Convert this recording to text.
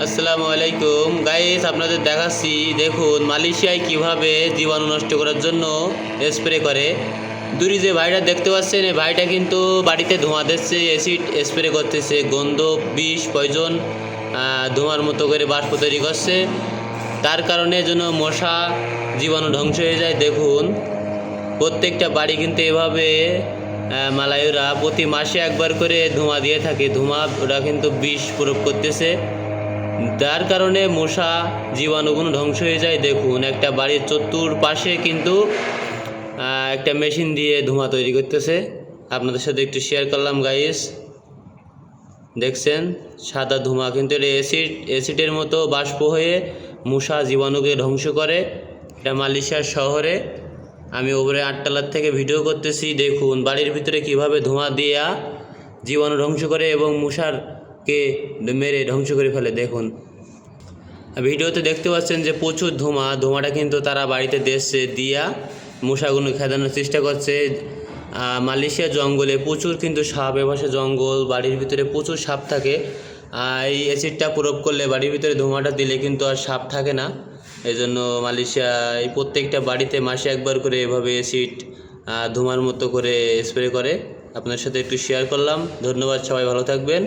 আসসালামু আলাইকুম গাইস, আপনাদের দেখাচ্ছি। দেখুন মালয়েশিয়ায় কিভাবে জীবাণু নষ্ট করার জন্য স্প্রে করে। দূরে যে ভাইটা দেখতে পাচ্ছেন, এই ভাইটা কিন্তু বাড়িতে ধোঁয়া দিচ্ছে, অ্যাসিড স্প্রে করতেছে, গন্ধ বিষ পয়জন ধোঁয়ার মতো করে বাষ্প তৈরি করছে। তার কারণে যেন মশা জীবাণু ধ্বংস হয়ে যায়। দেখুন প্রত্যেকটা বাড়ি কিন্তু এভাবে মালয়েরা প্রতি মাসে একবার করে ধোঁয়া দিয়ে থাকে। ওরা কিন্তু বিষ প্রয়োগ করতেছে, যার কারণে মশা জীবাণুগুলো ধ্বংস হয়ে যায়। দেখুন একটা বাড়ির চতুর্পাশে কিন্তু একটা মেশিন দিয়ে ধোঁয়া তৈরি করতেছে। আপনাদের সাথে একটু শেয়ার করলাম গাইস। দেখছেন সাদা ধোঁয়া, কিন্তু এটা অ্যাসিডের মতো বাষ্প হয়ে মশা জীবাণুকে ধ্বংস করে। এটা মালয়েশিয়ার শহরে, আমি ওপরে 8 তলার থেকে ভিডিও করতেছি। দেখুন বাড়ির ভিতরে কিভাবে ধোঁয়া দিয়া জীবাণু ধ্বংস করে এবং মশারকে মেরে ধ্বংস করে ফেলে। দেখুন ভিডিওতে দেখতে পাচ্ছেন যে প্রচুর ধোঁয়াটা কিন্তু তারা বাড়িতে দিচ্ছে, দিয়া মশাগুলো খেদানোর চেষ্টা করছে। মালয়েশিয়া জঙ্গলে প্রচুর কিন্তু সাপ, এপাশে জঙ্গল, বাড়ির ভিতরে প্রচুর সাপ থাকে। এই অ্যাসিডটা প্রয়োগ করলে বাড়ির ভিতরে ধোঁয়াটা দিলে কিন্তু আর সাপ থাকে না। এই জন্য মালয়েশিয়ায় প্রত্যেকটা বাড়িতে মাসে একবার করে এভাবে অ্যাসিড ধোঁয়ার মতো করে স্প্রে করে। আপনার সাথে একটু শেয়ার করলাম। ধন্যবাদ, সবাই ভালো থাকবেন।